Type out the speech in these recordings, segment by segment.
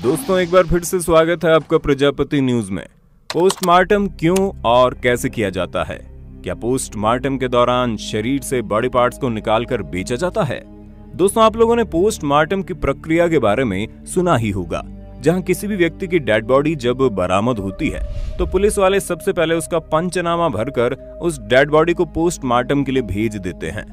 दोस्तों एक बार फिर से स्वागत है आपका प्रजापति न्यूज में। पोस्टमार्टम क्यों और कैसे किया जाता है? क्या पोस्टमार्टम के दौरान शरीर से बॉडी पार्ट्स को निकालकर बेचा जाता है? दोस्तों आप लोगों ने पोस्टमार्टम की प्रक्रिया के बारे में सुना ही होगा, जहां किसी भी व्यक्ति की डेड बॉडी जब बरामद होती है तो पुलिस वाले सबसे पहले उसका पंचनामा भरकर उस डेड बॉडी को पोस्टमार्टम के लिए भेज देते हैं।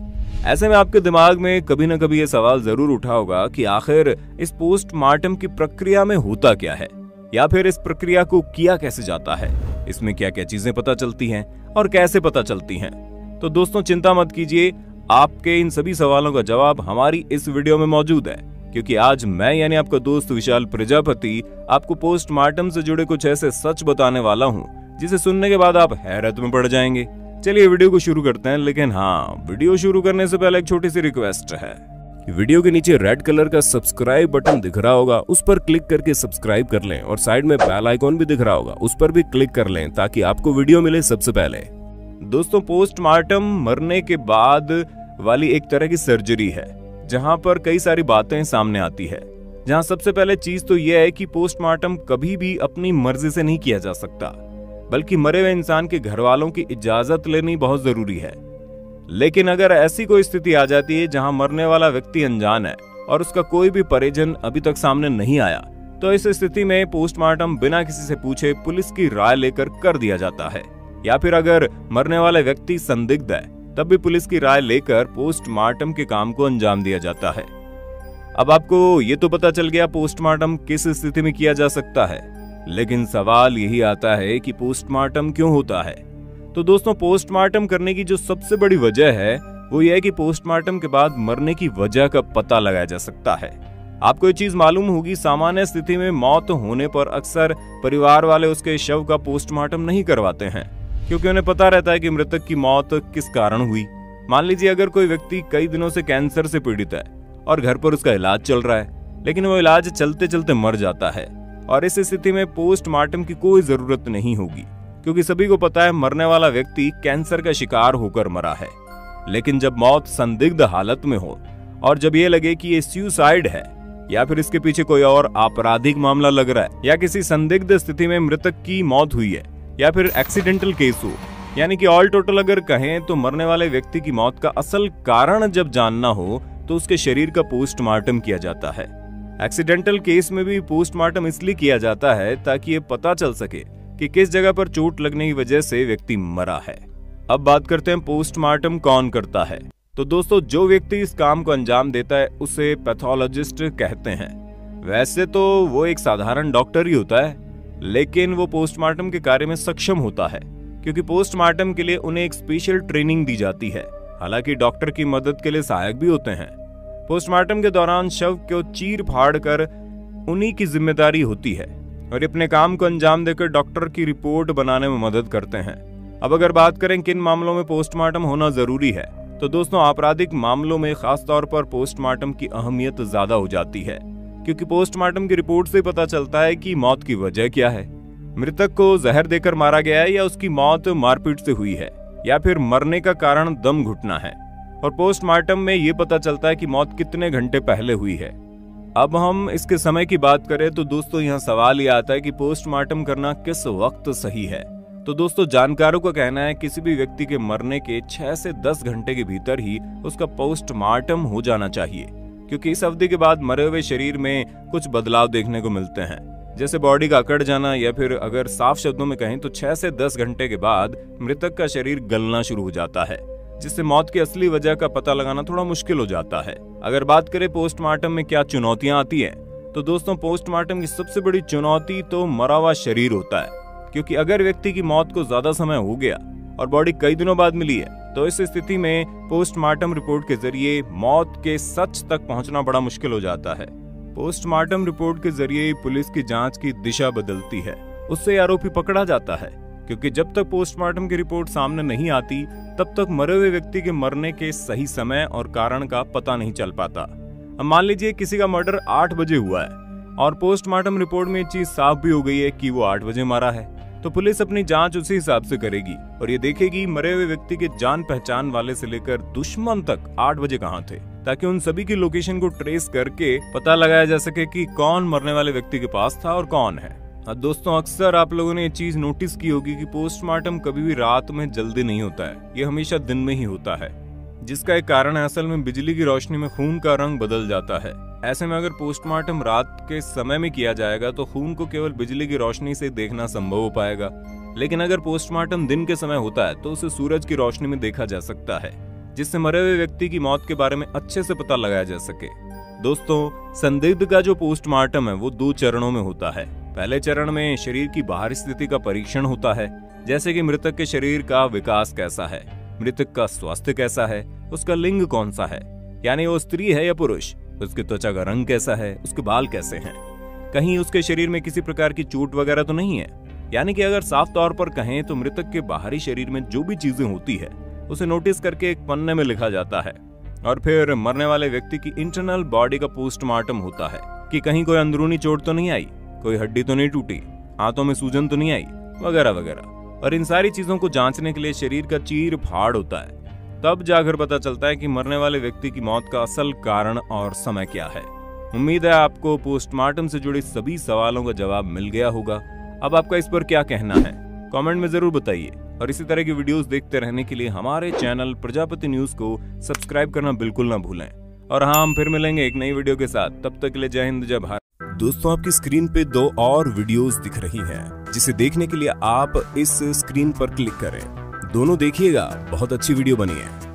ऐसे में आपके दिमाग में कभी न कभी ये सवाल जरूर उठा होगा कि आखिर इस पोस्टमार्टम की प्रक्रिया में होता क्या है, या फिर इस प्रक्रिया को किया कैसे जाता है, इसमें क्या क्या चीजें पता चलती हैं और कैसे पता चलती हैं। तो दोस्तों चिंता मत कीजिए, आपके इन सभी सवालों का जवाब हमारी इस वीडियो में मौजूद है, क्योंकि आज मैं यानी आपका दोस्त विशाल प्रजापति आपको पोस्टमार्टम से जुड़े कुछ ऐसे सच बताने वाला हूँ जिसे सुनने के बाद आप हैरत में पड़ जाएंगे। चलिए वीडियो को शुरू करते हैं, लेकिन हाँ, वीडियो शुरू करने से पहले एक छोटी सी रिक्वेस्ट है कि वीडियो के नीचे रेड कलर का सब्सक्राइब बटन दिख रहा होगा, उस पर क्लिक करके सब्सक्राइब कर लें और साइड में बेल आइकॉन भी दिख रहा होगा, उस पर भी क्लिक कर लें ताकि आपको वीडियो मिले सबसे पहले। दोस्तों पोस्टमार्टम मरने के बाद वाली एक तरह की सर्जरी है जहां पर कई सारी बातें सामने आती है। जहां सबसे पहले चीज तो यह है कि पोस्टमार्टम कभी भी अपनी मर्जी से नहीं किया जा सकता, बल्कि मरे हुए इंसान के घर वालों की इजाजत लेनी बहुत जरूरी है। लेकिन अगर ऐसी कोई स्थिति आ जाती है जहां मरने वाला व्यक्ति अनजान है और उसका कोई भी परिजन अभी तक सामने नहीं आया, तो इस स्थिति में पोस्टमार्टम बिना किसी से पूछे पुलिस की राय लेकर कर दिया जाता है। या फिर अगर मरने वाला व्यक्ति संदिग्ध है तब भी पुलिस की राय लेकर पोस्टमार्टम के काम को अंजाम दिया जाता है। अब आपको ये तो पता चल गया पोस्टमार्टम किस स्थिति में किया जा सकता है, लेकिन सवाल यही आता है कि पोस्टमार्टम क्यों होता है। तो दोस्तों पोस्टमार्टम करने की जो सबसे बड़ी वजह है वो ये है कि पोस्टमार्टम के बाद मरने की वजह का पता लगाया जा सकता है। आपको ये चीज मालूम होगी, सामान्य स्थिति में मौत होने पर अक्सर परिवार वाले उसके शव का पोस्टमार्टम नहीं करवाते हैं, क्योंकि उन्हें पता रहता है कि मृतक की मौत किस कारण हुई। मान लीजिए अगर कोई व्यक्ति कई दिनों से कैंसर से पीड़ित है और घर पर उसका इलाज चल रहा है, लेकिन वो इलाज चलते चलते मर जाता है, और इस स्थिति में पोस्टमार्टम की कोई जरूरत नहीं होगी, क्योंकि सभी को पता है मरने वाला व्यक्ति कैंसर का शिकार होकर मरा है। लेकिन जब मौत संदिग्ध हालत में हो और जब ये लगे कि ये सुसाइड है या फिर इसके पीछे कोई और आपराधिक मामला लग रहा है, या किसी संदिग्ध स्थिति में मृतक की मौत हुई है, या फिर एक्सीडेंटल केस हो, यानी कि ऑल टोटल अगर कहें तो मरने वाले व्यक्ति की मौत का असल कारण जब जानना हो तो उसके शरीर का पोस्टमार्टम किया जाता है। एक्सीडेंटल केस में भी पोस्टमार्टम इसलिए किया जाता है ताकि ये पता चल सके कि किस जगह पर चोट लगने की वजह से व्यक्ति मरा है। अब बात करते हैं पोस्टमार्टम कौन करता है। तो दोस्तों जो व्यक्ति इस काम को अंजाम देता है उसे पैथोलॉजिस्ट कहते हैं। वैसे तो वो एक साधारण डॉक्टर ही होता है, लेकिन वो पोस्टमार्टम के कार्य में सक्षम होता है, क्योंकि पोस्टमार्टम के लिए उन्हें एक स्पेशल ट्रेनिंग दी जाती है। हालांकि डॉक्टर की मदद के लिए सहायक भी होते हैं। पोस्टमार्टम के दौरान शव को चीर फाड़ कर उन्हीं की जिम्मेदारी होती है और अपने काम को अंजाम देकर डॉक्टर की रिपोर्ट बनाने में मदद करते हैं। अब अगर बात करें किन मामलों में पोस्टमार्टम होना जरूरी है, तो दोस्तों आपराधिक मामलों में खास तौर पर पोस्टमार्टम की अहमियत ज्यादा हो जाती है, क्योंकि पोस्टमार्टम की रिपोर्ट से पता चलता है कि मौत की वजह क्या है। मृतक को जहर देकर मारा गया है, या उसकी मौत मारपीट से हुई है, या फिर मरने का कारण दम घुटना है। और पोस्टमार्टम में ये पता चलता है कि मौत कितने घंटे पहले हुई है। अब हम इसके समय की बात करें तो दोस्तों यहाँ सवाल ये आता है कि पोस्टमार्टम करना किस वक्त सही है। तो दोस्तों जानकारों का कहना है किसी भी व्यक्ति के मरने के 6 से 10 घंटे के भीतर ही उसका पोस्टमार्टम हो जाना चाहिए, क्योंकि इस अवधि के बाद मरे हुए शरीर में कुछ बदलाव देखने को मिलते हैं, जैसे बॉडी का अकड़ जाना, या फिर अगर साफ शब्दों में कहें तो 6 से 10 घंटे के बाद मृतक का शरीर गलना शुरू हो जाता है, जिससे मौत की असली वजह का पता लगाना थोड़ा मुश्किल हो जाता है। अगर बात करें पोस्टमार्टम में क्या चुनौतियां आती हैं, तो दोस्तों पोस्टमार्टम की सबसे बड़ी चुनौती तो मरा हुआ शरीर होता है, क्योंकि अगर व्यक्ति की मौत को ज्यादा समय हो गया और बॉडी कई दिनों बाद मिली है, तो इस स्थिति में पोस्टमार्टम रिपोर्ट के जरिए मौत के सच तक पहुंचना बड़ा मुश्किल हो जाता है। पोस्टमार्टम रिपोर्ट के जरिए पुलिस की जांच की दिशा बदलती है, उससे आरोपी पकड़ा जाता है, क्योंकि जब तक पोस्टमार्टम की रिपोर्ट सामने नहीं आती तब तक मरे हुए व्यक्ति के मरने के सही समय और कारण का पता नहीं चल पाता। अब मान लीजिए किसी का मर्डर 8 बजे हुआ है और पोस्टमार्टम रिपोर्ट में ये चीज साफ भी हो गई है कि वो 8 बजे मरा है, तो पुलिस अपनी जांच उसी हिसाब से करेगी और ये देखेगी मरे हुए व्यक्ति के जान पहचान वाले से लेकर दुश्मन तक 8 बजे कहाँ थे, ताकि उन सभी की लोकेशन को ट्रेस करके पता लगाया जा सके कि कौन मरने वाले व्यक्ति के पास था और कौन है। दोस्तों, अक्सर आप लोगों ने ये चीज नोटिस की होगी कि पोस्टमार्टम कभी भी रात में जल्दी नहीं होता है, ये हमेशा दिन में ही होता है, जिसका एक कारण है असल में बिजली की रोशनी में खून का रंग बदल जाता है। ऐसे में अगर पोस्टमार्टम रात के समय में किया जाएगा तो खून को केवल बिजली की रोशनी से देखना संभव हो पाएगा, लेकिन अगर पोस्टमार्टम दिन के समय होता है तो उसे सूरज की रोशनी में देखा जा सकता है, जिससे मरे हुए व्यक्ति की मौत के बारे में अच्छे से पता लगाया जा सके। दोस्तों, संदिग्ध का जो पोस्टमार्टम है वो 2 चरणों में होता है। पहले चरण में शरीर की बाहरी स्थिति का परीक्षण होता है, जैसे कि मृतक के शरीर का विकास कैसा है, मृतक का स्वास्थ्य कैसा है, उसका लिंग कौन सा है, यानी वो स्त्री है या पुरुष, उसकी त्वचा का रंग कैसा है, उसके बाल कैसे हैं, कहीं उसके शरीर में किसी प्रकार की चोट वगैरह तो नहीं है। यानी कि अगर साफ तौर पर कहें तो मृतक के बाहरी शरीर में जो भी चीजें होती है उसे नोटिस करके एक पन्ने में लिखा जाता है। और फिर मरने वाले व्यक्ति की इंटरनल बॉडी का पोस्टमार्टम होता है कि कहीं कोई अंदरूनी चोट तो नहीं आई, कोई हड्डी तो नहीं टूटी, हाथों में सूजन तो नहीं आई, वगैरह वगैरह। और इन सारी चीजों को जांचने के लिए शरीर का चीर फाड़ होता है, तब जाकर पता चलता है कि मरने वाले व्यक्ति की मौत का असल कारण और समय क्या है। उम्मीद है आपको पोस्टमार्टम से जुड़े सभी सवालों का जवाब मिल गया होगा। अब आपका इस पर क्या कहना है, कमेंट में जरूर बताइए। और इसी तरह की वीडियोस देखते रहने के लिए हमारे चैनल प्रजापति न्यूज को सब्सक्राइब करना बिल्कुल ना भूलें। और हाँ, हम फिर मिलेंगे एक नई वीडियो के साथ। तब तक के लिए जय हिंद, जय भारत। दोस्तों, आपकी स्क्रीन पे 2 और वीडियोस दिख रही हैं, जिसे देखने के लिए आप इस स्क्रीन पर क्लिक करें। दोनों देखिएगा, बहुत अच्छी वीडियो बनी है।